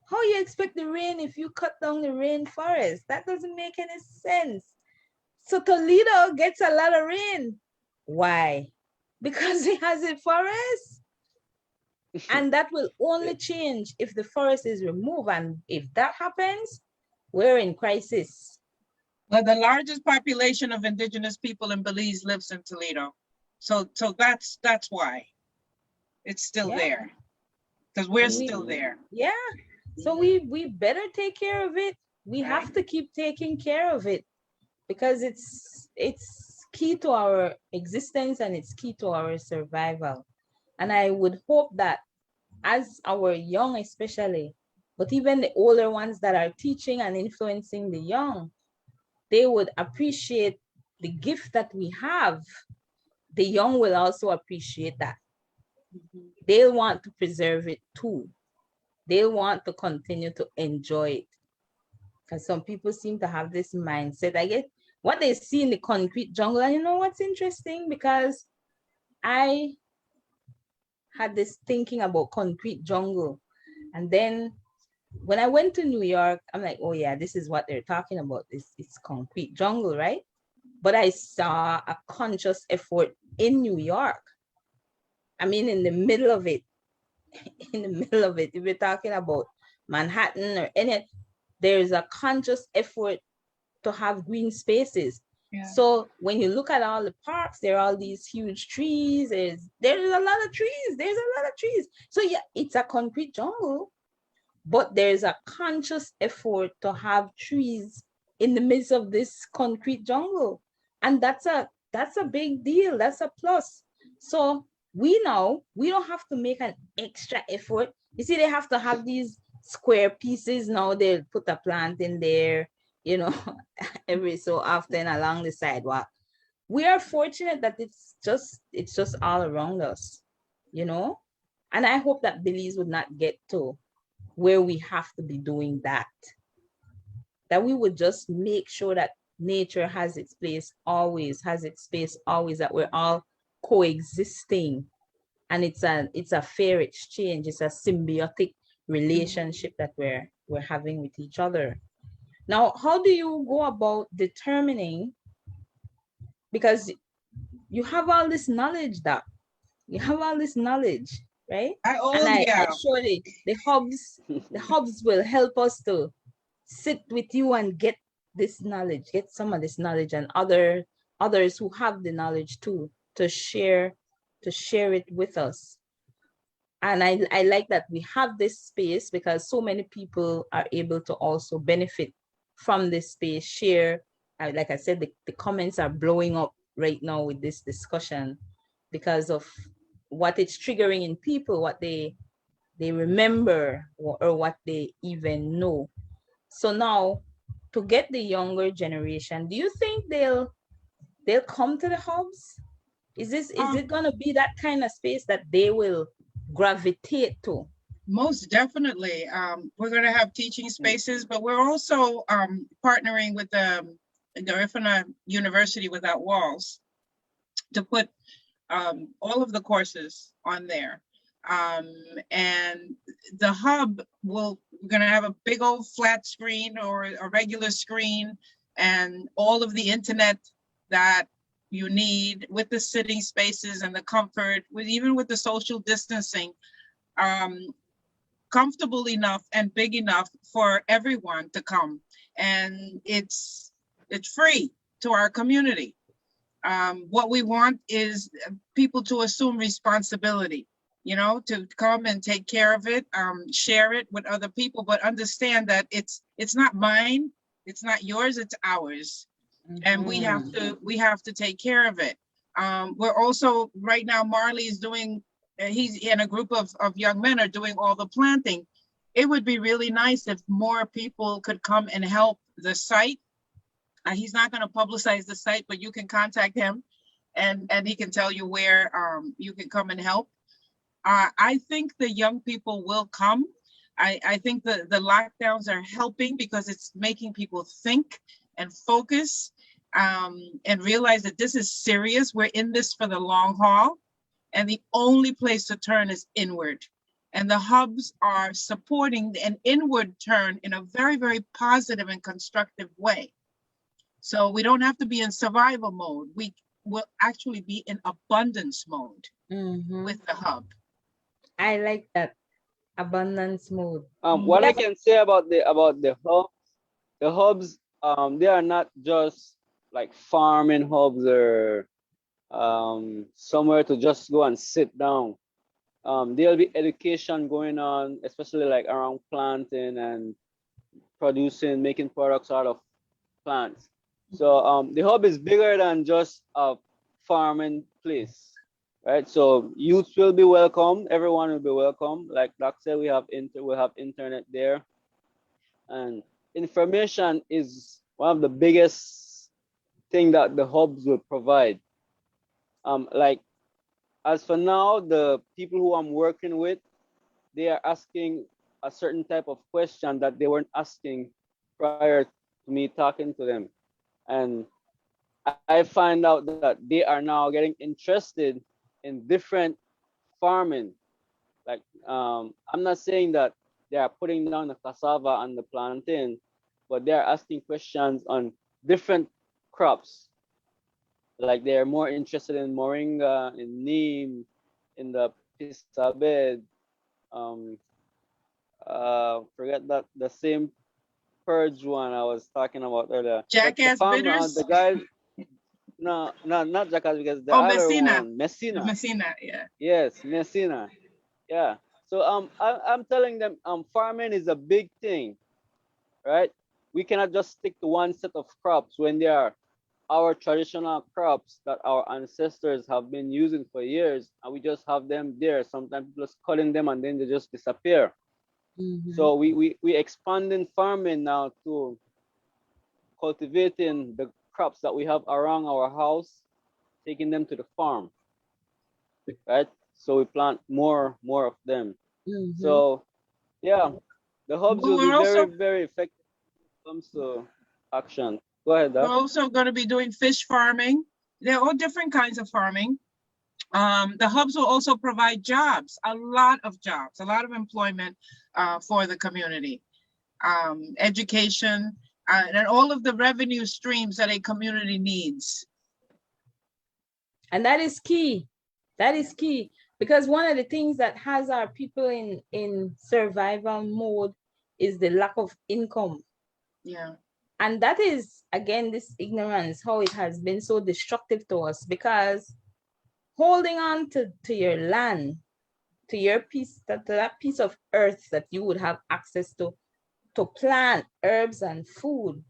How you expect the rain if you cut down the rainforest? That doesn't make any sense. So Toledo gets a lot of rain. Why? Because it has a forest. And that will only change if the forest is removed. And if that happens, we're in crisis. Well, the largest population of indigenous people in Belize lives in Toledo. So that's why it's still there. Because we're still there. Yeah. So we better take care of it. We have to keep taking care of it because it's key to our existence and it's key to our survival. And I would hope that as our young especially, but even the older ones that are teaching and influencing the young, they would appreciate the gift that we have. The young will also appreciate that. They'll want to preserve it too. They'll want to continue to enjoy it. Because some people seem to have this mindset. I guess what they see in the concrete jungle, and you know what's interesting? Because I had this thinking about concrete jungle. And then when I went to New York, I'm like, oh yeah, this is what they're talking about. It's concrete jungle, right? But I saw a conscious effort in New York. I mean, in the middle of it. In the middle of it, if we're talking about Manhattan or any, there's a conscious effort to have green spaces. Yeah. So when you look at all the parks, there are all these huge trees. There's a lot of trees. So yeah, it's a concrete jungle, but there's a conscious effort to have trees in the midst of this concrete jungle, and that's a big deal. That's a plus. So we don't have to make an extra effort. You see, they have to have these square pieces now. They'll put a plant in there, every so often along the sidewalk. We are fortunate that it's just all around us, and I hope that Belize would not get to where we have to be doing that we would just make sure that nature has its place always, has its space always, that we're all coexisting, and it's a fair exchange. It's a symbiotic relationship that we're having with each other. Now, how do you go about determining, because you have all this knowledge, right? I show the hubs will help us to sit with you and get this knowledge, get some of this knowledge, and others who have the knowledge too, to share it with us. And I like that we have this space, because so many people are able to also benefit from this space, share. Like I said, the comments are blowing up right now with this discussion because of what it's triggering in people, what they remember, or what they even know. So now, to get the younger generation, do you think they'll come to the hubs? Is it gonna be that kind of space that they will gravitate to? Most definitely. We're going to have teaching spaces, but we're also partnering with the Ifana University Without Walls to put all of the courses on there. And the hub we're going to have a big old flat screen or a regular screen, and all of the internet that you need, with the sitting spaces and the comfort, even with the social distancing, comfortable enough and big enough for everyone to come. And it's free to our community. What we want is people to assume responsibility, to come and take care of it, share it with other people, but understand that it's not mine, it's not yours, it's ours. And we have to take care of it. We're also, right now, Marley is doing, he's in a group of young men are doing all the planting. It would be really nice if more people could come and help the site. He's not going to publicize the site, but you can contact him and he can tell you where you can come and help. I think the young people will come. I think the lockdowns are helping, because it's making people think and focus and realize that this is serious. We're in this for the long haul, and the only place to turn is inward. And the hubs are supporting an inward turn in a very, very positive and constructive way. So we don't have to be in survival mode. We will actually be in abundance mode with the hub. I like that, abundance mode. What I can say about the hubs, they are not just like farming hubs or somewhere to just go and sit down. There'll be education going on, especially like around planting and producing, making products out of plants. So the hub is bigger than just a farming place, right? So youth will be welcome. Everyone will be welcome. Like Doc said, we'll have internet there, and information is one of the biggest thing that the hubs will provide. Like, as for now, the people who I'm working with, they are asking a certain type of question that they weren't asking prior to me talking to them. And I find out that they are now getting interested in different farming. Like, I'm not saying that they are putting down the cassava and the plantain, but they are asking questions on different crops. Like, they're more interested in moringa, in neem, in the pista bed. Forget that the same purge one I was talking about earlier. Jackass bitters. The guy, no, not jackass, because the other Messina. one, Messina. Messina, yeah. Yes, Messina. Yeah. So I'm telling them farming is a big thing, right? We cannot just stick to one set of crops when they are our traditional crops that our ancestors have been using for years, and we just have them there. Sometimes people just cutting them and then they just disappear. So we expanding farming now to cultivating the crops that we have around our house, taking them to the farm, right? So we plant more of them. So yeah, the hubs will be very, very effective when it comes to action. Go ahead, Doc. We're also going to be doing fish farming. There are all different kinds of farming. The hubs will also provide jobs, a lot of employment for the community, education, and all of the revenue streams that a community needs. And that is key. That is key, because one of the things that has our people in survival mode is the lack of income. Yeah. And that is, again, this ignorance, how it has been so destructive to us, because holding on to your land, to your piece, to that piece of earth that you would have access to plant herbs and food,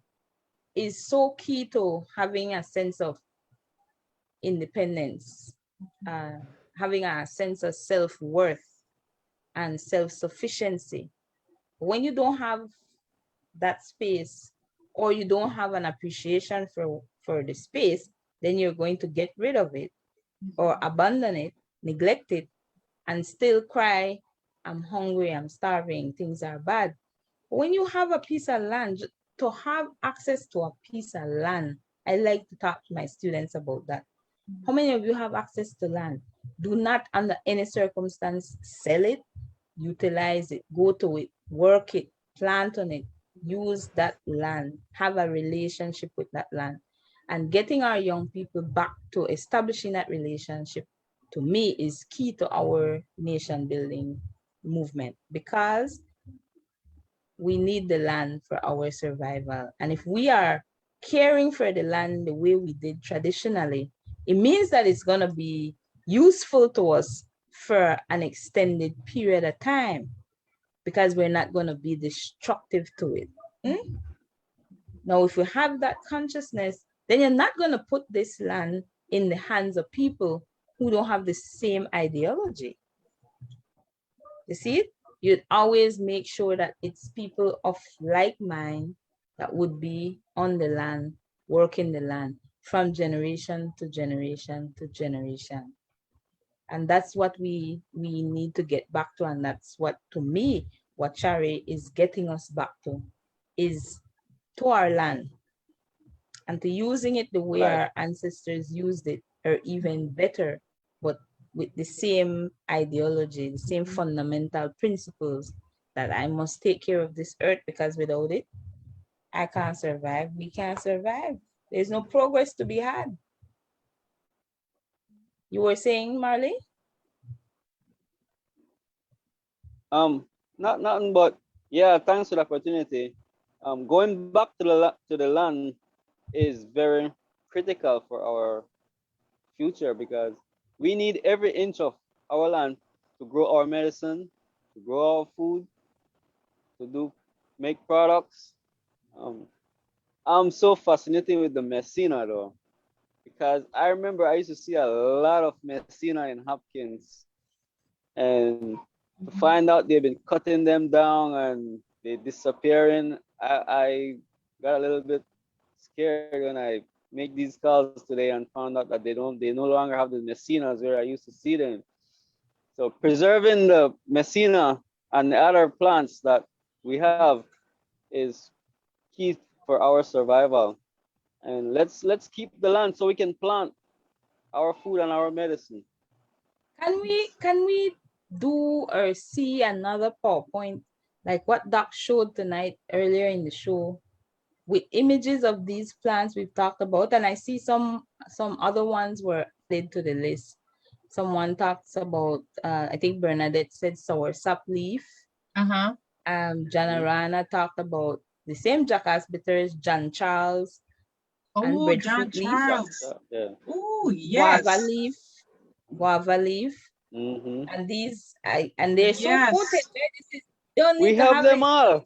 is so key to having a sense of independence, having a sense of self-worth and self-sufficiency. When you don't have that space, or you don't have an appreciation for the space, then you're going to get rid of it or abandon it, neglect it, and still cry, I'm hungry, I'm starving, things are bad. When you have a piece of land, to have access to a piece of land, I like to talk to my students about that. How many of you have access to land? Do not under any circumstance sell it, utilize it, go to it, work it, plant on it, use that land, have a relationship with that land. And getting our young people back to establishing that relationship, to me, is key to our nation building movement, because we need the land for our survival. And if we are caring for the land the way we did traditionally, it means that it's going to be useful to us for an extended period of time, because we're not going to be destructive to it. Now, if we have that consciousness, then you're not going to put this land in the hands of people who don't have the same ideology. You see it? You'd always make sure that it's people of like mind that would be on the land, working the land from generation to generation to generation. And that's what we need to get back to. And that's what, to me, Wachari is getting us back to, is to our land, and to using it the way our ancestors used it, or even better, but with the same ideology, the same fundamental principles, that I must take care of this earth, because without it, I can't survive. We can't survive. There's no progress to be had. You were saying, Marley? Nothing but, yeah, thanks for the opportunity. Going back to the land is very critical for our future, because we need every inch of our land to grow our medicine, to grow our food, to make products. I'm so fascinated with the Messina though, because I remember I used to see a lot of Messina in Hopkins, and to find out they've been cutting them down and they disappearing, I got a little bit scared when I make these calls today and found out that they no longer have the Messinas where I used to see them. So preserving the Messina and the other plants that we have is key for our survival. And let's keep the land so we can plant our food and our medicine. Can we do or see another PowerPoint like what Doc showed tonight earlier in the show, with images of these plants we've talked about? And I see some other ones were added to the list. Someone talks about, I think Bernadette said soursop leaf. Janarana talked about the same jackass bitters, John Charles. Oh, John Charles. Yeah. Oh, yes. Guava leaf. And these, and they're so potent. We have them all.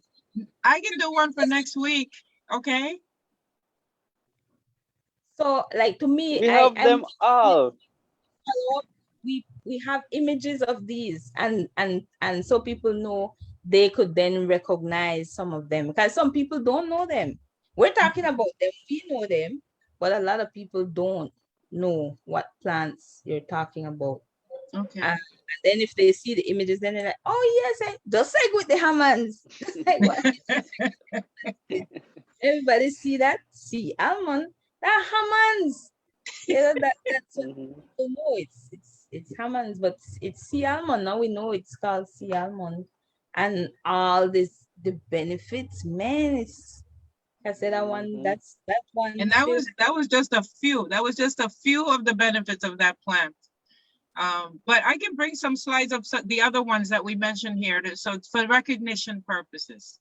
I can do one for next week. Okay. So, like, to me, we have them all. We have images of these, and so people know, they could then recognize some of them, because some people don't know them. We're talking about them, we know them, but a lot of people don't know what plants you're talking about. Okay. And then if they see the images, then they're like, oh yes, just like with the Hammonds. Everybody see that? See almond, that Hammonds. You know, that's what people know. It's Hammonds, but it's sea almond. Now we know it's called sea almond. And all this, the benefits, man, it's, I said that one, that's that one. And that was just a few. That was just a few of the benefits of that plant. But I can bring some slides of the other ones that we mentioned here, so it's for recognition purposes.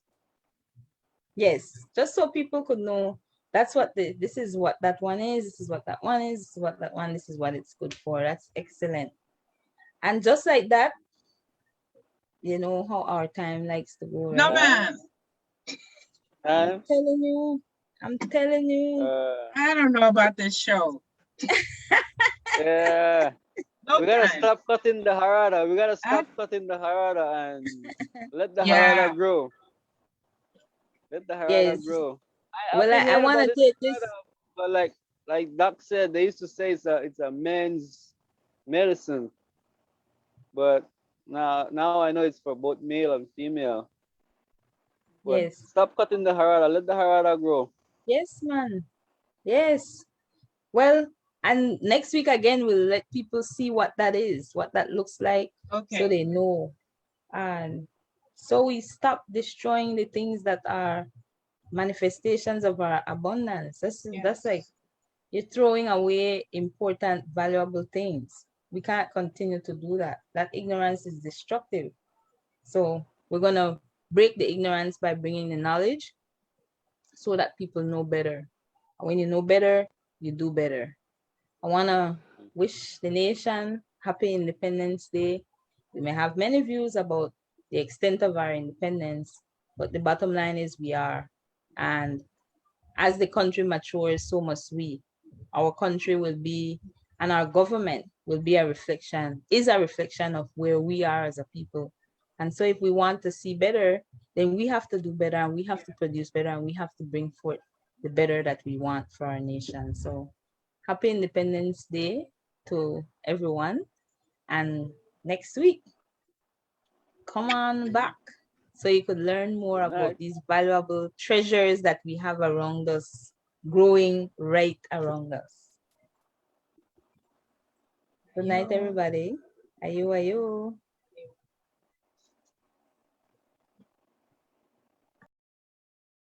Yes, just so people could know that's what this is what that one is, this is what that one is, this is what that one, this is what it's good for. That's excellent. And just like that, you know how our time likes to go, No, right? man. I'm telling you. I'm telling you. I don't know about this show. Yeah. No We gotta time. stop cutting the harada. We gotta stop cutting the harada and let the harada grow. Let the harada grow. Well, I want to take this. But like Doc said, they used to say it's a men's medicine. But now I know it's for both male and female. But Yes. stop cutting the harada. Let the harada grow. Yes, man. Yes. Well, and next week again, we'll let people see what that is, what that looks like, so they know. And so we stop destroying the things that are manifestations of our abundance. That's like you're throwing away important, valuable things. We can't continue to do that. That ignorance is destructive. So we're gonna break the ignorance by bringing the knowledge so that people know better. And when you know better, you do better. I wanna wish the nation happy Independence Day. We may have many views about the extent of our independence, but the bottom line is we are. And as the country matures, so must we. Our country will be, and our government will be is a reflection of where we are as a people. And so if we want to see better, then we have to do better, and we have to produce better, and we have to bring forth the better that we want for our nation. So happy Independence Day to everyone. And next week, come on back so you could learn more about these valuable treasures that we have around us, growing right around us. Good night, everybody. Ayo, ayo.